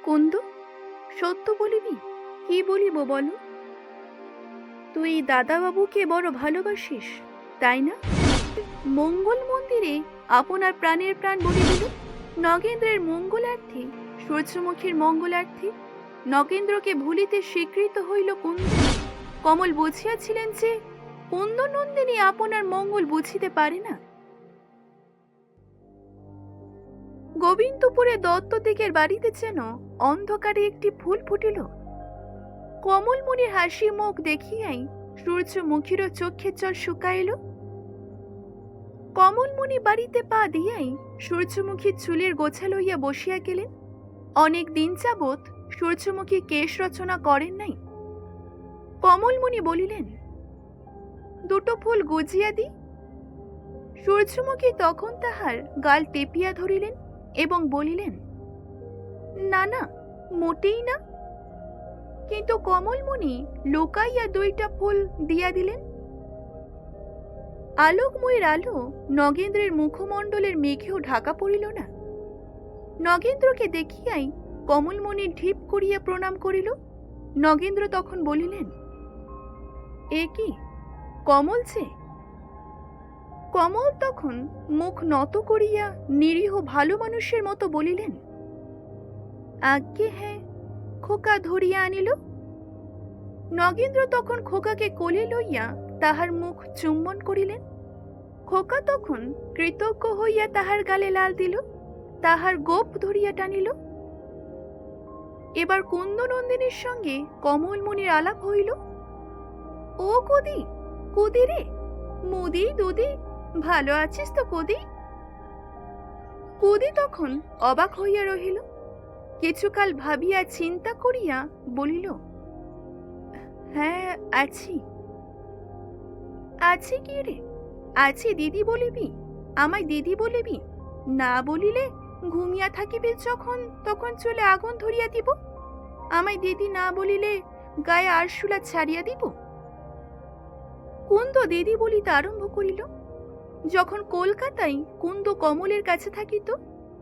কুন্দু, সত্য বলিবি? কি বলিব বলো? তুই দাদাবাবুকে বড় ভালোবাসিস, তাই না? মঙ্গল মন্দিরে আপনার প্রাণের প্রাণ বলি দিল। নগেন্দ্রের মঙ্গলার্থে, সূর্যমুখীর মঙ্গলার্থে নগেন্দ্রকে ভুলিতে স্বীকৃত হইল কুন্দ। কমল বুঝিয়াছিলেন যে কুন্দ নন্দিনী আপনার মঙ্গল বুঝিতে পারে না। গোবিন্দপুরে দত্ত দিকের বাড়িতে যেন অন্ধকারে একটি ফুল ফুটিল। কমলমণির হাসি মুখ দেখিয়াই সূর্যমুখীরও চোখের জল শুকাইল। কমলমণি বাড়িতে পা দিয়াই সূর্যমুখী চুলের গোছা লইয়া বসিয়া গেলেন। অনেক দিন যাবৎ সূর্যমুখী কেশ রচনা করেন নাই। কমলমণি বলিলেন, দুটো ফুল গুজিয়া দি। সূর্যমুখী তখন তাহার গাল টেপিয়া ধরিলেন এবং বলিলেন, না না, মোটেই না। কিন্তু কমলমণি লুকাইয়া দুইটা ফুল দিয়া দিলেন। আলোকময়ীর আলো নগেন্দ্রের মুখমণ্ডলের মেঘেও ঢাকা পড়িল না। নগেন্দ্রকে দেখিয়াই কমলমণি ঢিপ করিয়া প্রণাম করিল। নগেন্দ্র তখন বলিলেন, এ কি কমল যে? কমল তখন মুখ নত করিয়া নিরীহ ভালো মানুষের মতো বলিলেন, আজ্ঞে হ্যাঁ, খোকা ধরিয়া আনিল। নগেন্দ্র তখন খোকাকে কোলে লইয়া তাহার মুখ চুম্বন করিলেন। খোকা তখন কৃতজ্ঞ হইয়া তাহার গালে লাল দিল, তাহার গোপ ধরিয়া টানিল। এবার কুন্দনন্দিনীর সঙ্গে কমলমণির আলাপ হইল। ও কুদি, কুদি রে, মুদি দুদি, ভালো আছিস তো কুদি? কুদি তখন অবাক হইয়া রহিল। কিছুকাল ভাবিয়া চিন্তা করিয়া বলিল, হ্যাঁ আছি। আছি কি রে? আছি দিদি বলিবি? আমায় দিদি বলিবি? না বলিলে ঘুমিয়া থাকিবি যখন তখন চলে আগুন ধরিয়া দিব। আমায় দিদি না বলিলে গায়ে আরশোলা ছাড়িয়া দিব। কুন্দ দিদি বলিতে আরম্ভ করিল। যখন কলকাতায় কুন্দ কমলের কাছে থাকিত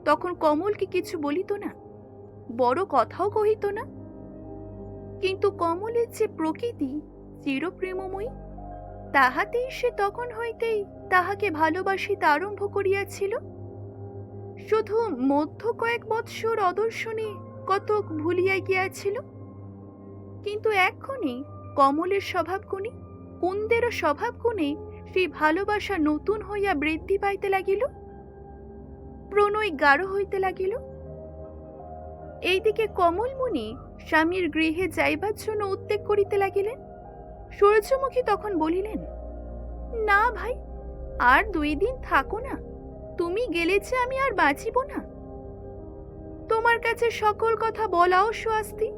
তখন কমলকে কিছু বলিত না, বড় কথাও কহিত না। কিন্তু কমলের যে প্রকৃতি চিরপ্রেমময়ী, তাহাতেই সে তখন হইতেই তাহাকে ভালোবাসিতে আরম্ভ করিয়াছিল। শুধু মধ্য কয়েক বৎসর অদর্শনে কতক ভুলিয়া গিয়াছিল। কিন্তু এক্ষণে কমলের স্বভাবগুণে, কুন্দেরও স্বভাবগুণে সেই ভালোবাসা নতুন হইয়া বৃদ্ধি পাইতে লাগিল, প্রণয় গাঢ় হইতে লাগিল। এইদিকে কমলমণি স্বামীর গৃহে যাইবার জন্য উদ্বেগ করিতে লাগিলেন। সূর্যমুখী তখন বলিলেন, না ভাই, আর 2 দিন থাকো না। তুমি গেলে যে আমি আর বাঁচিব না। তোমার কাছে সকল কথা বলাও শাস্তি।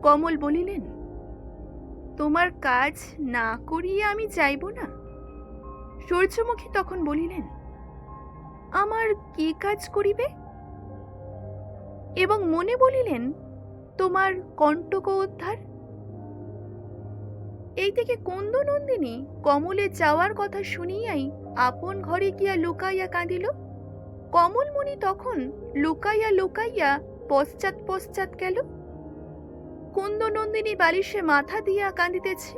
কমল বলিলেন, তোমার কাজ না করিয়া আমি যাইব না। সূর্যমুখী তখন বলিলেন, আমার কি কাজ করিবে? এবং মনে বলিলেন, তোমার কণ্টক উদ্ধার। এইদিকে কুন্দনন্দিনী কমলের যাওয়ার কথা শুনিয়াই আপন ঘরে গিয়া লুকাইয়া কাঁদিল। কমলমণি তখন লুকাইয়া লুকাইয়া পশ্চাৎ পশ্চাৎ গেল। কুন্দনন্দিনী বালিশে মাথা দিয়া কাঁদিতেছে।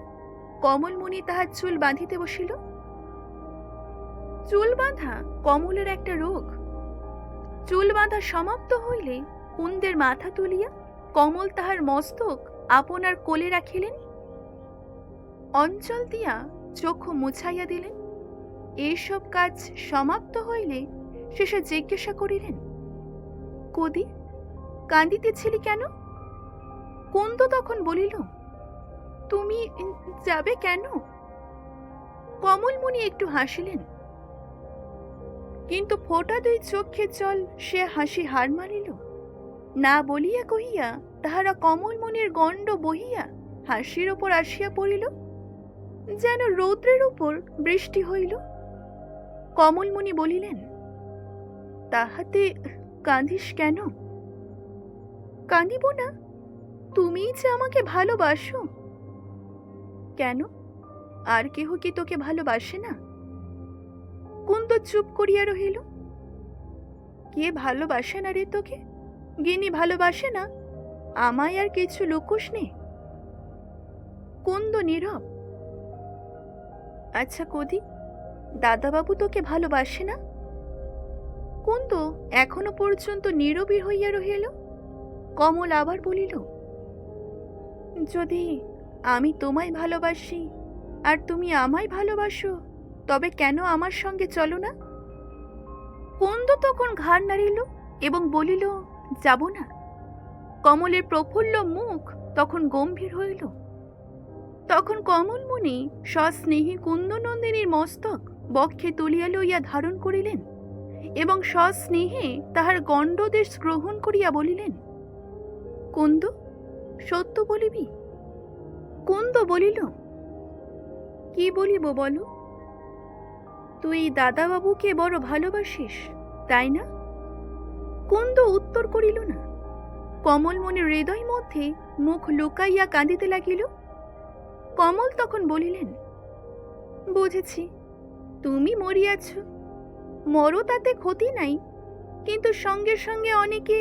কমলমণি তাহার চুল বাঁধিতে বসিল। চুল বাঁধা কমলের একটা রোগ। চুল বাঁধা সমাপ্ত হইলে কুন্দের মাথা তুলিয়া কমল তাহার মস্তক আপনার কোলে রাখিলেন। অঞ্চল দিয়া চক্ষু মুছাইয়া দিলেন। এইসব কাজ সমাপ্ত হইলে শেষে জিজ্ঞাসা করিলেন, কদি, কাঁদিতেছিলি কেন? কুন্দ তখন বলিল, তুমি যাবে কেন? কমলমণি একটু হাসিলেন, কিন্তু ফোঁটা 2 চক্ষের জল সে হাসি হার মানিল। না বলিয়া কহিয়া তাহারা কমলমণির গণ্ড বহিয়া হাসির ওপর আসিয়া পড়িল, যেন রৌদ্রের উপর বৃষ্টি হইল। কমলমণি বলিলেন, তাহাতে কাঁদিস কেন? কাঁদিব না, তুমিই যে আমাকে ভালোবাসো। কেন, আর কেহ কি তোকে ভালোবাসে না? কুন্দ চুপ করিয়া রহিল। কে ভালোবাসে না রে তোকে? গিন্নি ভালোবাসে না, আমায় আর কিছু লুকোস নে। কুন্দ নীরব। আচ্ছা কদি, দাদাবাবু তোকে ভালোবাসে না? কুন্দ এখনো পর্যন্ত নীরবই হইয়া রহিল। কমল আবার বলিল, যদি আমি তোমায় ভালোবাসি আর তুমি আমায় ভালোবাসো, তবে কেন আমার সঙ্গে চলো না? কুন্দ তখন ঘাড় নাড়িল এবং বলিল, যাব না। কমলের প্রফুল্ল মুখ তখন গম্ভীর হইল। তখন কমলমণি সস্নেহী কুন্দনন্দিনীর মস্তক বক্ষে তুলিয়া লইয়া ধারণ করিলেন এবং সস্নেহে তাহার গণ্ডদেশ গ্রহণ করিয়া বলিলেন, কুন্দ, সত্য বলিবি? কুন্দ বলিল, কি বলিব বলো? তুই দাদাবাবুকে বড় ভালোবাসিস, তাই না? কুন্দ উত্তর করিল না। কমলমণির হৃদয় মধ্যে মুখ লুকাইয়া কাঁদিতে লাগিল। কমল তখন বলিলেন, বুঝেছি, তুমি মরিয়াছ। মরো, তাতে ক্ষতি নাই, কিন্তু সঙ্গে সঙ্গে অনেকে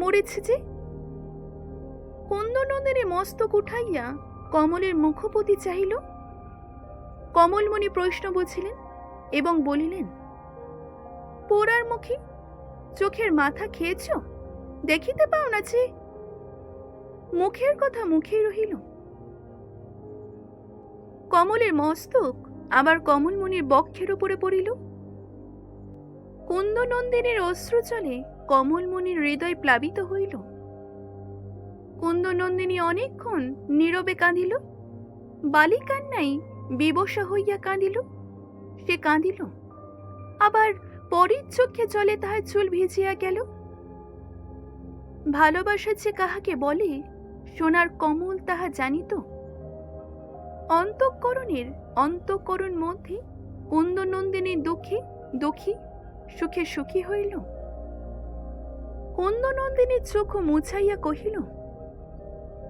মরেছে যে। কুন্দনন্দিনী মস্তক উঠাইয়া কমলের মুখপতি চাহিল। কমলমণি প্রশ্ন বুঝিলেন এবং বলিলেন, পোড়ার মুখী, চোখের মাথা খেয়েছ, দেখিতে পাও না যে? মুখের কথা মুখেই রহিল। কমলের মস্তক আবার কমলমণির বক্ষের উপরে পড়িল। কুন্দনন্দিনীর অশ্রুজলে কমলমণির হৃদয় প্লাবিত হইল। কুন্দনন্দিনী অনেকক্ষণ নীরবে কাঁদিল। বালিকান্নাই বিবশা হইয়া কাঁদিল। সে কাঁদিল, আবার পরের চোখে জলে তাহার চুল ভিজিয়া গেল। ভালোবাসা যে কাহাকে বলে সোনার কমল তাহা জানিত। অন্তঃকরণের অন্তঃকরণ মধ্যে কুন্দনন্দিনীর দুঃখে দুঃখী, সুখে সুখী হইল। কুন্দনন্দিনীর চোখ মুছাইয়া কহিল,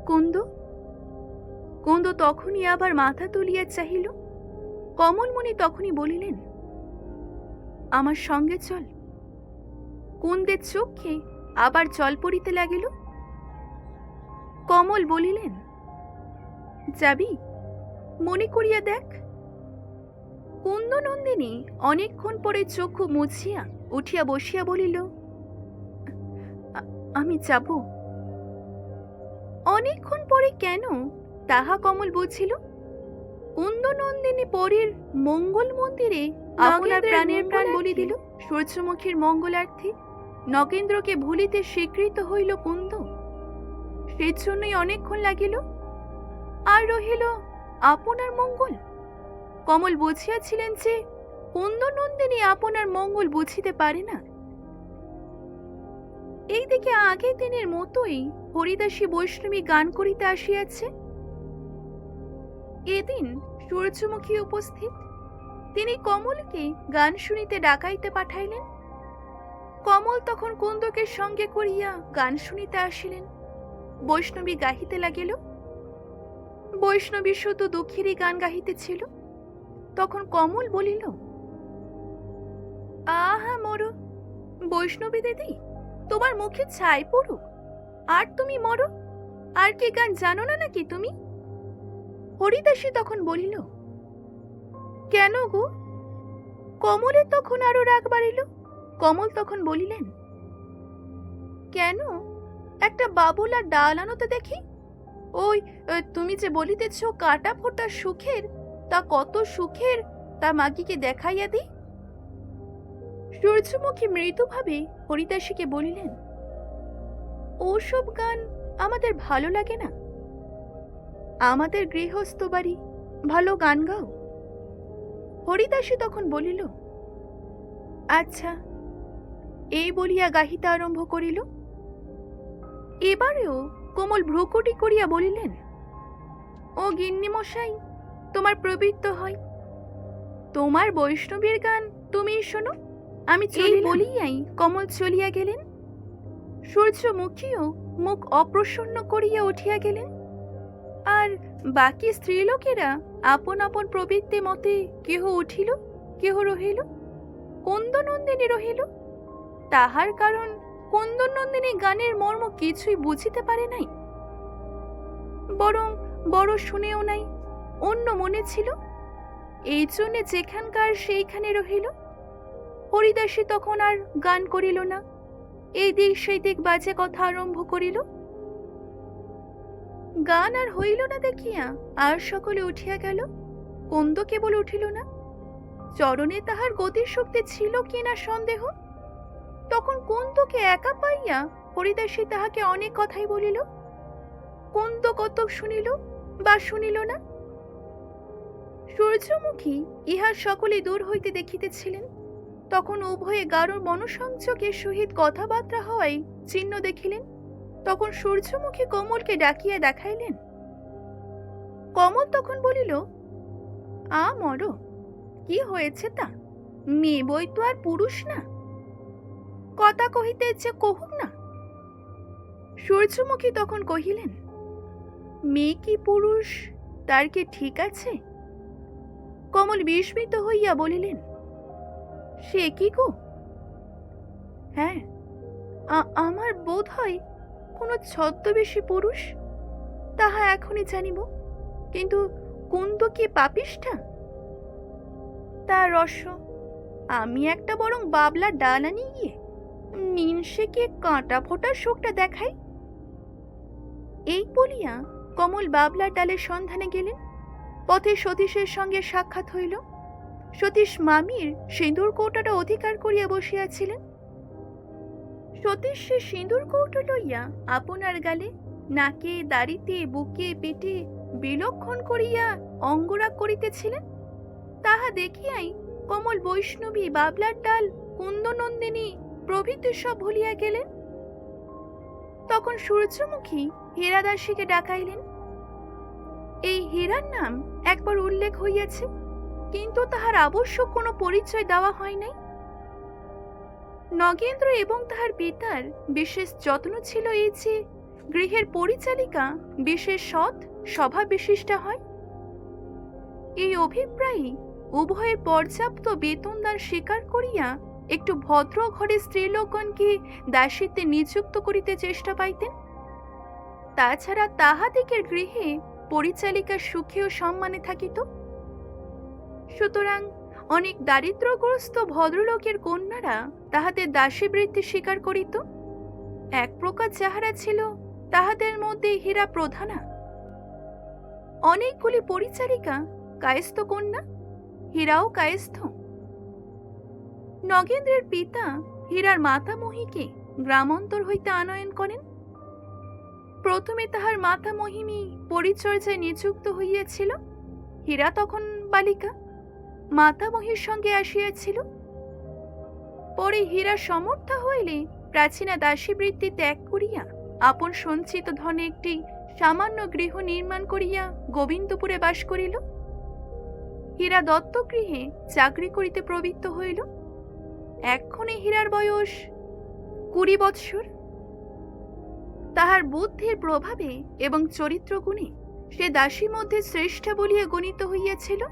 কুন্দ। কুন্দ তখনই আবার মাথা তুলিয়া চাহিল। কমলমণি তখনই বলিলেন, আমার সঙ্গে চল। কুন্দের চোখে আবার জল পড়িতে লাগিল। কমল বলিলেন, যাবি? মনে করিয়া দেখ। কুন্দনন্দিনী অনেকক্ষণ পরে চক্ষু মুছিয়া উঠিয়া বসিয়া বলিল, আমি যাব। অনেকক্ষণ পরে কেন তাহা কমল বুঝিল। কুন্দনন্দিনী পরের মঙ্গল মন্দিরে আপনার প্রাণের প্রাণ বলি দিল সূর্যমুখীর মঙ্গলার্থে। নগেন্দ্রকে ভুলিতে স্বীকৃত হইল কুন্দ। সেই জন্যই অনেকক্ষণ লাগিল। আর রহিল আপনার মঙ্গল। কমল বুঝিয়াছিলেন যে কুন্দনন্দিনী আপনার মঙ্গল বুঝিতে পারে না। এইদিকে আগের দিনের মতোই হরিদাসী বৈষ্ণবী গান করিতে আসিয়াছে। এদিন সূর্যমুখী উপস্থিত। তিনি কমলকে গান শুনিতে ডাকাইতে পাঠাইলেন। কমল তখন কুন্দকে সঙ্গে করিয়া গান শুনিতে আসিলেন। বৈষ্ণবী গাহিতে লাগিল। বৈষ্ণবী শুধু দুঃখেরই গান গাহিতেছিল। তখন কমল বলিল, আহা মরো বৈষ্ণবী দিদি, তোমার মুখে ছাই পড়ুক, আর তুমি মরো। আর কি গান জানো না নাকি তুমি? হরিদাসী তখন বলিল, কেন গো? কমলের তখন আরো রাগ বাড়িল। কমল তখন বলিলেন, কেন, একটা বাবুলা ডাল আনোতে দেখি। ওই তুমি যে বলিতেছ কাটা ফোটা সুখের, তা কত সুখের তা মাগিকে দেখাইয়া দি। সূর্যমুখী মৃদুভাবে হরিদাসীকে বলিলেন, ওসব গান আমাদের ভালো লাগে না। আমাদের গৃহস্থ বাড়ি, ভালো গান গাও। হরিদাসী তখন বলিল, আচ্ছা। এই বলিয়া গাহিতে আরম্ভ করিল। এবারেও কোমল ভ্রুকুটি করিয়া বলিলেন, ও গিন্নি মশাই, তোমার প্রবৃত্ত হয়। তোমার বৈষ্ণবীর গান তুমি শোনো, আমি এই বলিয়াই কমল চলিয়া গেলেন। সূর্যমুখীও মুখ অপ্রসন্ন করিয়া উঠিয়া গেলেন। আর বাকি স্ত্রীলোকেরা আপন আপন প্রবৃত্তি মতে কেহ উঠিল, কেহ রহিল। কুন্দনন্দিনী রহিল। তাহার কারণ কুন্দননন্দিনী গানের মর্ম কিছুই বুঝিতে পারে নাই, বরং বড় শুনেও নাই, অন্য মনে ছিল। এই জন্য যেখানকার সেইখানে রহিল। হরিদাসী তখন আর গান করিল না, এই দিক সেই দিক বাজে কথা আরম্ভ করিল। গান আর হইল না দেখিয়া আর সকলে উঠিয়া গেল, কুন্দ কেবল উঠিল না। চরণে তাহার গতির শক্তি ছিল কিনা সন্দেহ। তখন কুন্দকে একা পাইয়া হরিদাসী তাহাকে অনেক কথাই বলিল। কুন্দ কতক শুনিল বা শুনিল না। সূর্যমুখী ইহা সকলে দূর হইতে দেখিতেছিলেন। তখন উভয়ে গাঢ় মনসংযোগের সহিত কথাবার্তা হওয়াই চিহ্ন দেখিলেন। তখন সূর্যমুখী কমলকে ডাকিয়া দেখাইলেন। কমল তখন বলিল, মর, কি হয়েছে তা? মেয়ে বই তো আর পুরুষ না, কথা কহিতে যে কহুক না। সূর্যমুখী তখন কহিলেন, মেয়ে কি পুরুষ তার কি ঠিক আছে? কমল বিস্মিত হইয়া বলিলেন, সে কি গো? হ্যাঁ, আমার বোধ হয় কোনো ছদ্মবেশী পুরুষ, তাহা এখনই জানিব। কিন্তু কুন্দ কি পাপিষ্ঠা? তার রহস্য আমি একটা বরং বাবলা ডাল আনি গিয়ে মিনসেকে কাঁটা ফোটার শোকটা দেখাই। এই বলিয়া কমল বাবলার ডালের সন্ধানে গেলেন। পথে সতীশের সঙ্গে সাক্ষাৎ হইল। সতীশ মামির সিঁদুর কৌটাটা অধিকার করিয়া বসিয়াছিলেন। সতীশ সে সিঁদুর কৌটো লইয়া আপনার গালে, নাকে, দাড়িতে, বুকে, পেটে বিলক্ষণ করিয়া অঙ্গরাগ করিতেছিলেন। তাহা দেখিয়াই কমল বৈষ্ণবী, বাবলার ডাল, কুন্দনন্দিনী প্রভৃতি সব ভুলিয়া গেলেন। তখন সূর্যমুখী হীরাদাসীকে ডাকাইলেন। এই হীরার নাম একবার উল্লেখ হইয়াছে, কিন্তু তাহার আবশ্যক কোনো পরিচয় দেওয়া হয় নাই। নগেন্দ্র এবং তাহার পিতার বিশেষ যত্ন ছিল এই যে গৃহের পরিচালিকা বিশেষ সৎ স্বভাব বিশিষ্টা হয়। এই অভিপ্রায়ই উভয়ের পর্যাপ্ত বেতনদান স্বীকার করিয়া একটু ভদ্র ঘরে স্ত্রীলোকগণকে দাসিত্বে নিযুক্ত করিতে চেষ্টা পাইতেন। তাছাড়া তাহাদিগের গৃহে পরিচালিকা সুখে ও সম্মানে থাকিত। সুতরাং অনেক দারিদ্র্যগ্রস্ত ভদ্রলোকের কন্যারা তাহাদের দাসীবৃত্তি স্বীকার করিত। এক প্রকার যাহারা ছিল তাহাদের মধ্যে হীরা প্রধানা। অনেকগুলি পরিচারিকা কায়স্থ কন্যা, হীরাও কায়স্থ। নগেন্দ্রের পিতা হীরার মাতামহীকে গ্রামান্তর হইতে আনয়ন করেন। প্রথমে তাহার মাতামহিনী পরিচর্যায় নিযুক্ত হইয়াছিল। হীরা তখন বালিকা, মাতামহীর সঙ্গে আসিয়াছিল। পরে হীরা সমর্থা হইলে প্রাচীনা দাসীবৃত্তি ত্যাগ করিয়া আপন সঞ্চিত ধনে একটি সামান্য গৃহ নির্মাণ করিয়া গোবিন্দপুরে বাস করিল। হীরা দত্তগৃহে চাকরি করিতে প্রবৃত্ত হইল। এক্ষণে হীরার বয়স 20 বৎসর। তাহার বুদ্ধির প্রভাবে এবং চরিত্র গুণে সে দাসী মধ্যে শ্রেষ্ঠ বলিয়া গণিত হইয়াছিল।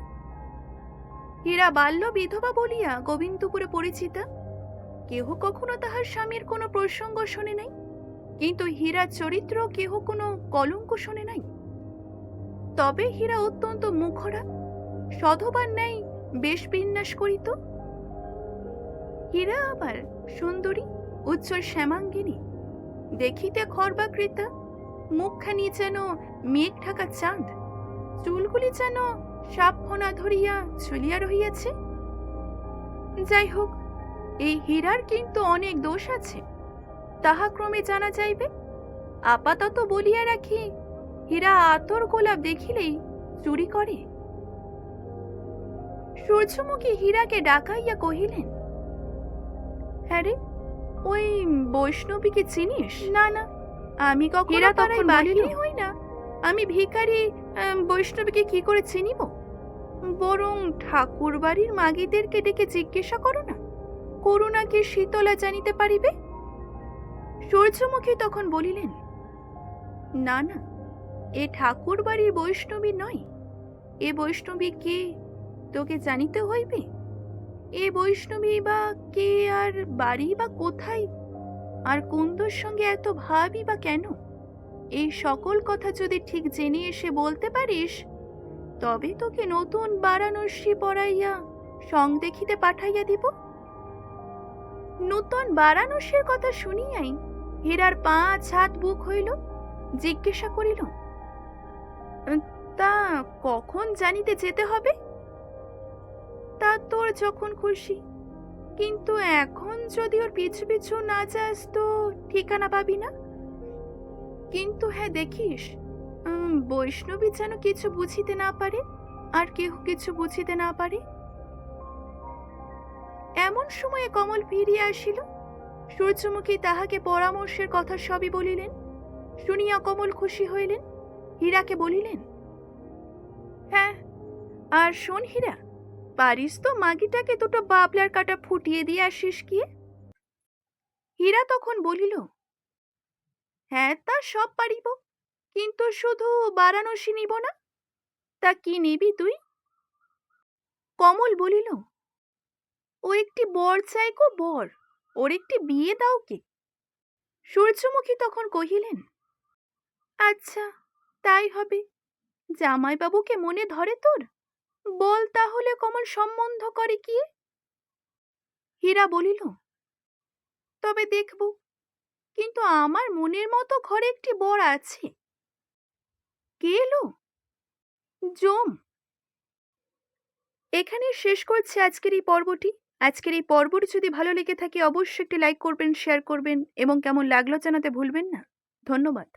হীরা বাল্য বিধবা বলিয়া গোবিন্দপুরে পরিচিতা। কেহ কখনো তাহার স্বামীর কোনো প্রসঙ্গ শোনে নাই, কিন্তু হীরার চরিত্র কেহ কোনো কলঙ্ক শোনে নাই। তবে হীরা অত্যন্ত মুখরা, সধবার ন্যায় বেশ বিন্যাস করিত। হীরা আবার সুন্দরী, উজ্জ্বল শ্যামাঙ্গিনী, দেখিতে খর্বাকৃতা, মুখখানি যেন মেঘ ঢাকা চাঁদ, চুলগুলি যেন সাপ ফনা ধরিয়া ঝুলিয়া রহিয়াছে। যাই হোক, এই হীরার কিন্তু অনেক দোষ আছে, তাহা ক্রমে জানা যাইবে। আপাতত বলিয়া রাখি, হীরা আতর গোলাপ দেখিলেই চুরি করে। সূর্যমুখী হীরাকে ডাকাইয়া কহিলেন, হ্যাঁ রে, ওই বৈষ্ণবীকে চিনিস? না না, আমি কখনো পাড়ায় বাহিনী হই না, আমি ভিখারি, বৈষ্ণবীকে কি করে চিনিব? বরং ঠাকুর বাড়ির মাগীদেরকে ডেকে জিজ্ঞাসা করো না, করুণাকে শীতলা জানিতে পারিবে। সূর্যমুখী তখন বলিলেন, না না, এ ঠাকুর বাড়ির বৈষ্ণবী নয়। এ বৈষ্ণবী কে তোকে জানিতে হইবে। এ বৈষ্ণবী বা কে, আর বাড়ি বা কোথায় আর কুন্দর সঙ্গে এত ভাবই বা কেন? এই সকল কথা যদি ঠিক জেনে এসে বলতে পারিস, তবে তোকে নতুন বারাণসী পড়াইয়া সং দেখিতে পাঠাইয়া দিব। নূতন বারাণসীর কথা শুনিয়াই হীরার 5 হাত বুক হইল। জিজ্ঞাসা করিল, তা কখন জানিতে যেতে হবে? তা তোর যখন খুশি, কিন্তু এখন যদি ওর পিছু পিছু না যাস তো ঠিকানা পাবি না। কিন্তু হ্যাঁ, দেখিস বৈষ্ণবী যেন কিছু বুঝিতে না পারে, আর কেহ কিছু বুঝিতে না পারে। এমন সময়ে কমল ফিরিয়া আসিল। সূর্যমুখী তাহাকে পরামর্শের কথা সবই বলিলেন। শুনিয়া কমল খুশি হইলেন। হীরাকে বলিলেন, হ্যাঁ, আর শোন হীরা, পারিস তো মাগিটাকে দুটো বাবলার কাটা ফুটিয়ে দিয়ে আসিস গিয়ে। হীরা তখন বলিল, হ্যাঁ, তা সব পারিব, কিন্তু শুধু বারাণসী নিব না। তা কি নিবি তুই? কমল বলিল, ও একটি বর চাই গো, বর, ওর একটি বিয়ে দাও কে। সূর্যমুখী তখন কহিলেন, আচ্ছা, তাই হবে। জামাইবাবুকে মনে ধরে তোর? বল তাহলে কমল সম্বন্ধ করে কি? হীরা বলিল, তবে দেখব, কিন্তু আমার মনের মতো ঘরে একটি বর আছে। কে এলো? জম। এখানে শেষ করছি আজকের এই পর্বটি। আজকের এই পর্বটি যদি ভালো লেগে থাকে অবশ্যই একটি লাইক করবেন, শেয়ার করবেন এবং কেমন লাগলো জানাতে ভুলবেন না। ধন্যবাদ।